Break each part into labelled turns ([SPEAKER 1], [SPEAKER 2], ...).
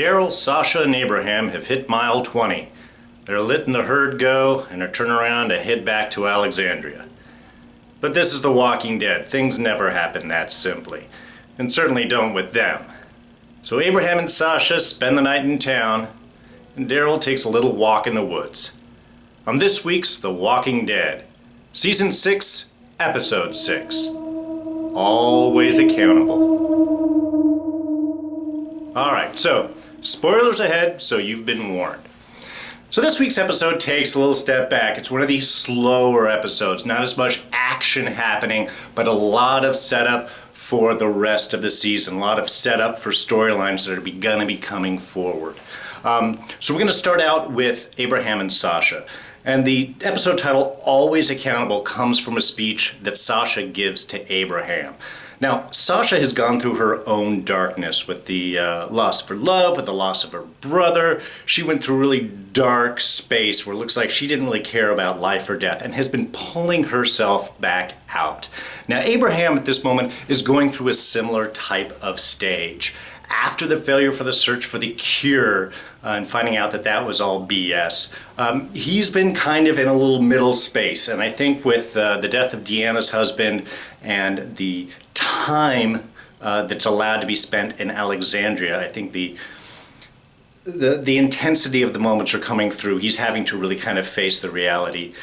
[SPEAKER 1] Darryl, Sasha, and Abraham have hit mile 20. They're letting the herd go and are turning around to head back to Alexandria. But this is The Walking Dead. Things never happen that simply, and certainly don't with them. So Abraham and Sasha spend the night in town, and Darryl takes a little walk in the woods. On this week's The Walking Dead, Season 6, Episode 6, Always Accountable. Alright, so, spoilers ahead, so you've been warned. So this week's episode takes a little step back. It's one of these slower episodes, not as much action happening, but a lot of setup for the rest of the season, a lot of setup for storylines that are going to be coming forward. So we're going to start out with Abraham and Sasha. And the episode title, Always Accountable, comes from a speech that Sasha gives to Abraham. Now, Sasha has gone through her own darkness with the loss of her love, with the loss of her brother. She went through a really dark space where it looks like she didn't really care about life or death and has been pulling herself back out. Now, Abraham at this moment is going through a similar type of stage. After the failure for the search for the cure and finding out that that was all BS, he's been kind of in a little middle space. And I think with the death of Deanna's husband and the time that's allowed to be spent in Alexandria, I think the intensity of the moments are coming through. He's having to really kind of face the reality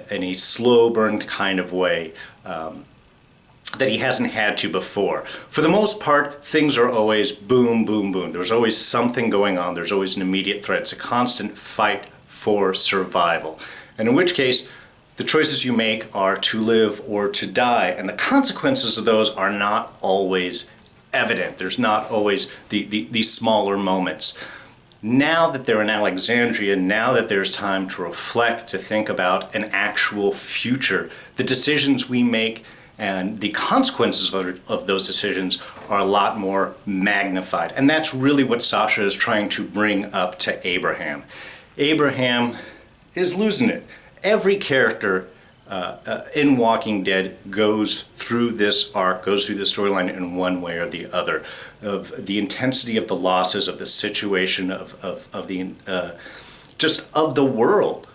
[SPEAKER 1] in a slow burn kind of way. That he hasn't had to before. For the most part, things are always boom, boom, boom. There's always something going on. There's always an immediate threat. It's a constant fight for survival. And in which case, the choices you make are to live or to die. And the consequences of those are not always evident. There's not always these smaller moments. Now that they're in Alexandria, now that there's time to reflect, to think about an actual future, the decisions we make and the consequences of those decisions are a lot more magnified. And that's really what Sasha is trying to bring up to Abraham. Abraham is losing it. Every character in Walking Dead goes through this arc, goes through this storyline in one way or the other. Of the intensity of the losses, of the situation, of the world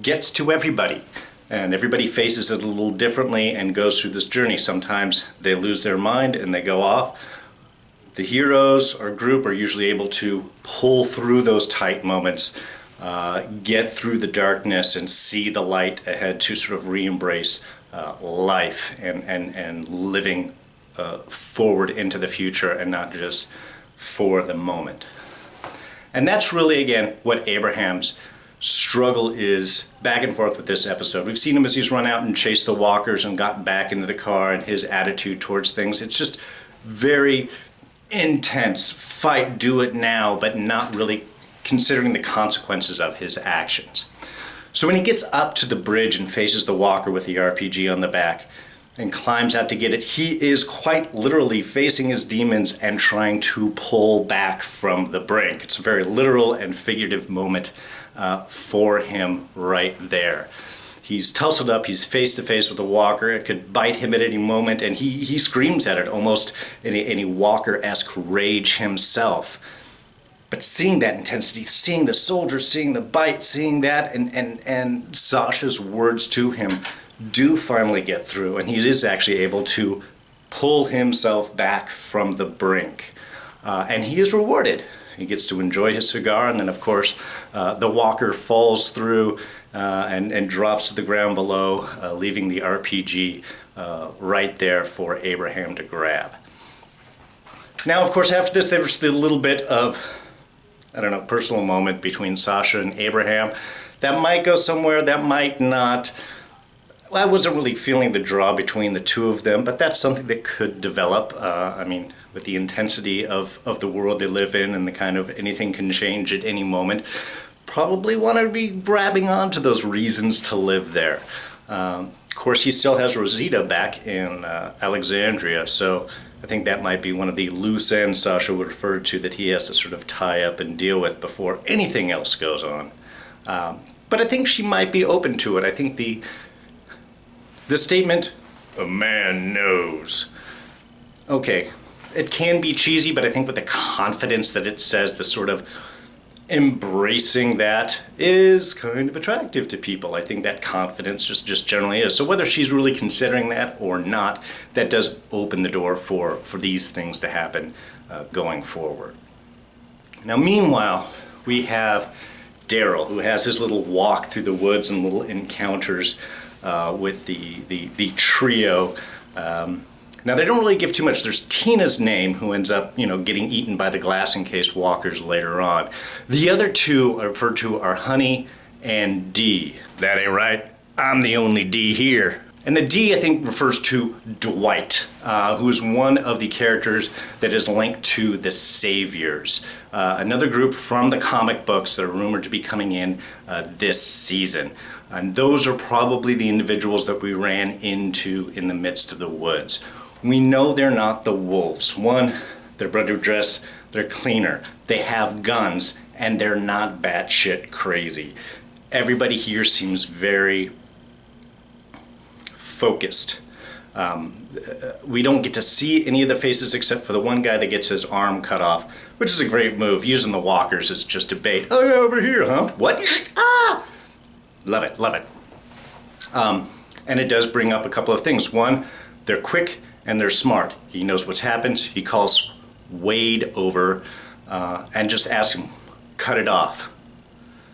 [SPEAKER 1] gets to everybody. And everybody faces it a little differently and goes through this journey. Sometimes they lose their mind and they go off. The heroes or group are usually able to pull through those tight moments, get through the darkness and see the light ahead to sort of re-embrace life and living forward into the future and not just for the moment. And that's really, again, what Abraham's struggle is back and forth with this episode. We've seen him as he's run out and chased the walkers and got back into the car, and his attitude towards things. It's just very intense. Fight, do it now, but not really considering the consequences of his actions. So when he gets up to the bridge and faces the walker with the RPG on the back and climbs out to get it, he is quite literally facing his demons and trying to pull back from the brink. It's a very literal and figurative moment for him right there. He's tussled up, he's face to face with the walker. It could bite him at any moment, and he screams at it almost in a walker-esque rage himself. But seeing that intensity, seeing the soldier, seeing the bite, seeing that, and Sasha's words to him do finally get through, and he is actually able to pull himself back from the brink. And he is rewarded. He gets to enjoy his cigar, and then, of course, the walker falls through and drops to the ground below, leaving the RPG right there for Abraham to grab. Now, of course, after this, there was a little bit of, personal moment between Sasha and Abraham. That might go somewhere, that might not. I wasn't really feeling the draw between the two of them, but that's something that could develop. With the intensity of the world they live in and the kind of anything can change at any moment, probably want to be grabbing onto those reasons to live there. Of course, he still has Rosita back in Alexandria, so I think that might be one of the loose ends Sasha would refer to that he has to sort of tie up and deal with before anything else goes on. But I think she might be open to it. I think the statement, "a man knows." Okay, it can be cheesy, but I think with the confidence that it says, the sort of embracing that is kind of attractive to people. I think that confidence just generally is. So whether she's really considering that or not, that does open the door for these things to happen going forward. Now, meanwhile, we have Darryl, who has his little walk through the woods and little encounters with the trio. Now, they don't really give too much. There's Tina's name, who ends up, getting eaten by the glass-encased walkers later on. The other two referred to are Honey and D. That ain't right. I'm the only D here. And the D, I think, refers to Dwight, who is one of the characters that is linked to the Saviors, another group from the comic books that are rumored to be coming in this season. And those are probably the individuals that we ran into in the midst of the woods. We know they're not the wolves. One, they're better dressed, they're cleaner, they have guns, and they're not batshit crazy. Everybody here seems very focused. We don't get to see any of the faces except for the one guy that gets his arm cut off, which is a great move. Using the walkers as just a bait. Oh, yeah, over here, huh? What? Ah! Love it, love it. And it does bring up a couple of things. One, they're quick and they're smart. He knows what's happened. He calls Wade over and just asks him, cut it off.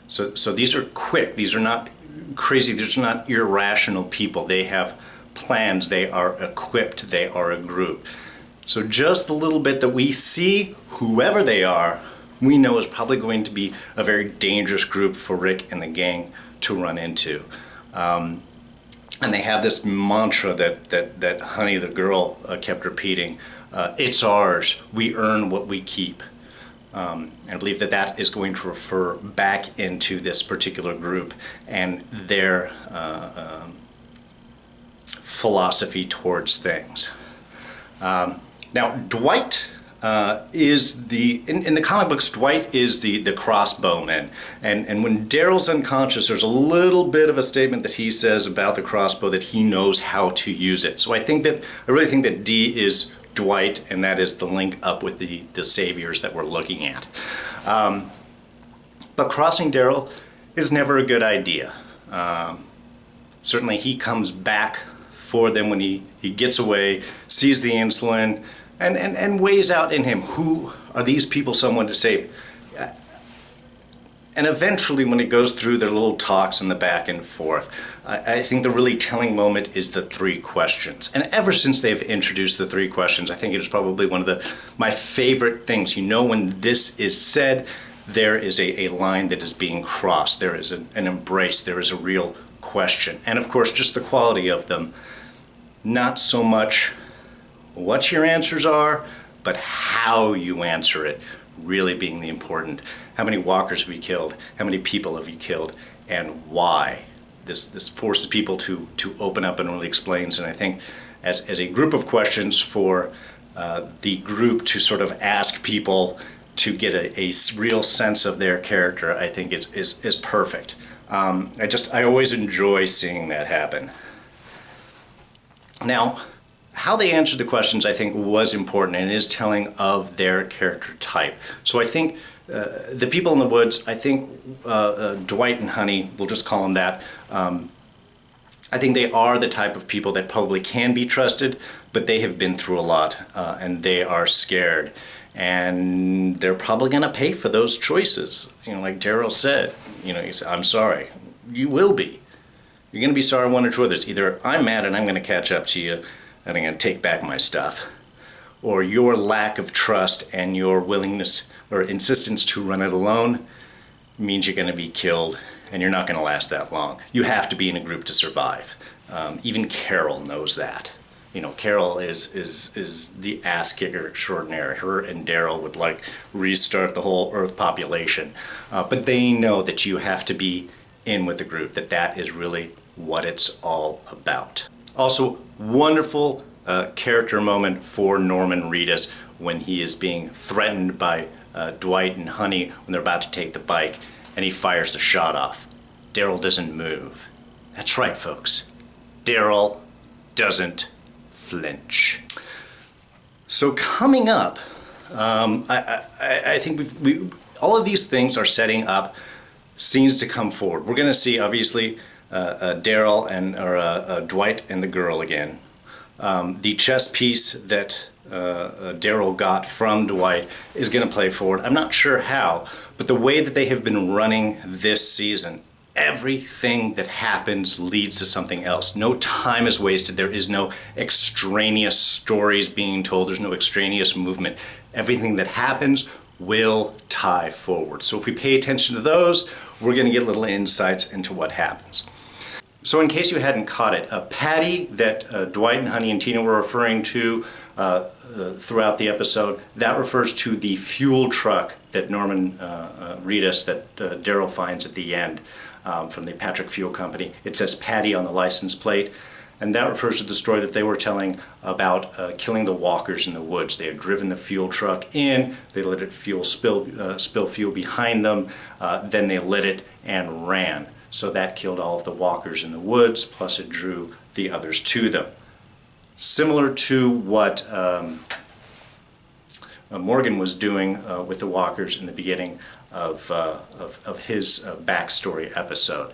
[SPEAKER 1] So these are quick. These are not crazy. These are not irrational people. They have plans. They are equipped. They are a group. So just the little bit that we see, whoever they are, we know is probably going to be a very dangerous group for Rick and the gang to run into. And they have this mantra that Honey, the girl, kept repeating. It's ours. We earn what we keep. And I believe that is going to refer back into this particular group and their philosophy towards things. Now, Dwight is in the comic books, Dwight is the crossbowman. And when Darryl's unconscious, there's a little bit of a statement that he says about the crossbow that he knows how to use it. So I really think that D is Dwight, and that is the link up with the Saviors that we're looking at. But crossing Darryl is never a good idea. Certainly he comes back for them when he gets away, sees the insulin, and weighs out in him, who are these people someone to save? And eventually, when it goes through their little talks and the back and forth, I think the really telling moment is the 3 questions. And ever since they've introduced the 3 questions, I think it is probably one of my favorite things. When this is said, there is a line that is being crossed. There is an embrace. There is a real question. And of course, just the quality of them. Not so much what your answers are, but how you answer it really being the important. How many walkers have you killed? How many people have you killed? And why? This forces people to open up and really explains. And I think as a group of questions for the group to sort of ask people to get a real sense of their character, I think is perfect. I always enjoy seeing that happen. Now, how they answered the questions, I think, was important and is telling of their character type. So I think the people in the woods, I think Dwight and Honey, we'll just call them that, I think they are the type of people that probably can be trusted, but they have been through a lot and they are scared. And they're probably going to pay for those choices. Like Darryl said, he said, I'm sorry. You will be. You're going to be sorry one or two others. Either I'm mad and I'm going to catch up to you and I'm going to take back my stuff, or your lack of trust and your willingness or insistence to run it alone means you're going to be killed and you're not going to last that long. You have to be in a group to survive. Even Carol knows that. Carol is the ass kicker extraordinaire. Her and Darryl would restart the whole Earth population. But they know that you have to be in with the group, that is really what it's all about. Also, wonderful character moment for Norman Reedus when he is being threatened by Dwight and Honey when they're about to take the bike, and he fires the shot off. Darryl doesn't move. That's right, folks. Darryl doesn't flinch. So coming up, I think all of these things are setting up scenes to come forward. We're going to see, obviously, Darryl and Dwight and the girl again. The chess piece that Darryl got from Dwight is going to play forward. I'm not sure how, but the way that they have been running this season, everything that happens leads to something else. No time is wasted. There is no extraneous stories being told. There's no extraneous movement. Everything that happens will tie forward. So if we pay attention to those, we're going to get little insights into what happens. So in case you hadn't caught it, Patty that Dwight and Honey and Tina were referring to throughout the episode, that refers to the fuel truck that Norman Reedus, that Darryl finds at the end from the Patrick Fuel Company. It says Patty on the license plate, and that refers to the story that they were telling about killing the walkers in the woods. They had driven the fuel truck in, they let it spill fuel behind them, then they lit it and ran. So that killed all of the walkers in the woods, plus it drew the others to them. Similar to what Morgan was doing with the walkers in the beginning of his backstory episode.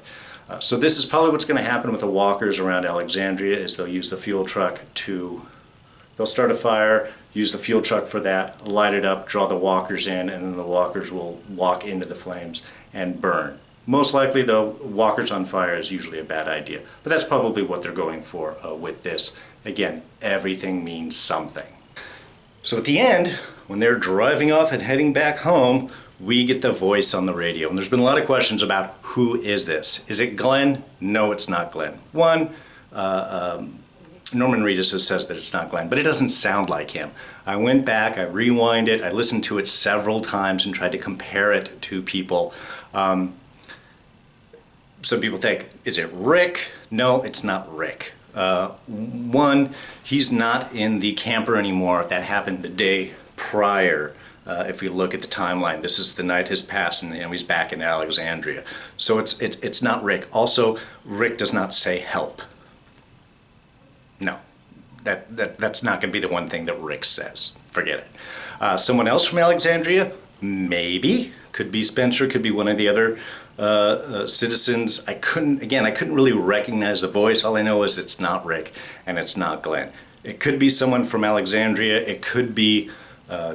[SPEAKER 1] So this is probably what's going to happen with the walkers around Alexandria, is they'll use the fuel truck they'll start a fire, use the fuel truck for that, light it up, draw the walkers in, and then the walkers will walk into the flames and burn. Most likely, though, walkers on fire is usually a bad idea. But that's probably what they're going for with this. Again, everything means something. So at the end, when they're driving off and heading back home, we get the voice on the radio. And there's been a lot of questions about who is this? Is it Glenn? No, it's not Glenn. Norman Reedus says that it's not Glenn, but it doesn't sound like him. I went back, I rewind it, I listened to it several times and tried to compare it to people. Some people think, is it Rick? No, it's not Rick. One, he's not in the camper anymore. That happened the day prior. If we look at the timeline, this is the night has passed and he's back in Alexandria. So it's not Rick. Also, Rick does not say help. No, that's not going to be the one thing that Rick says. Forget it. Someone else from Alexandria? Maybe. Could be Spencer, could be one of the other citizens. I couldn't really recognize the voice. All I know is it's not Rick and it's not Glenn. It could be someone from Alexandria. It could be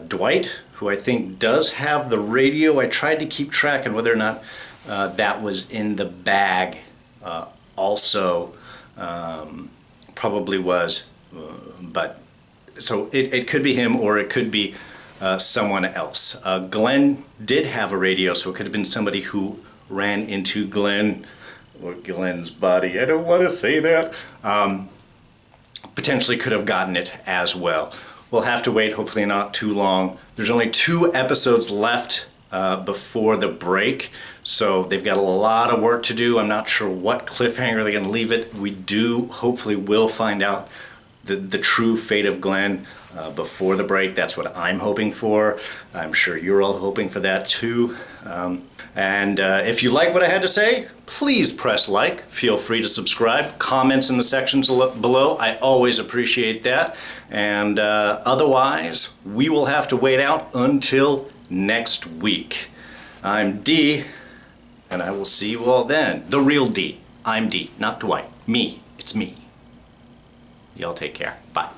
[SPEAKER 1] Dwight, who I think does have the radio. I tried to keep track of whether or not that was in the bag. Also, probably was, but so it could be him, or it could be someone else. Glenn did have a radio, so it could have been somebody who ran into Glenn or Glenn's body. I don't want to say that. Potentially could have gotten it as well. We'll have to wait, hopefully not too long. There's only 2 episodes left before the break, so they've got a lot of work to do. I'm not sure what cliffhanger they're going to leave it. We hopefully will find out the true fate of Glenn before the break. That's what I'm hoping for. I'm sure you're all hoping for that too. And if you like what I had to say, please press like. Feel free to subscribe. Comments in the sections below. I always appreciate that. And otherwise, we will have to wait out until next week. I'm D, and I will see you all then. The real D. I'm D, not Dwight. Me. It's me. Y'all take care. Bye.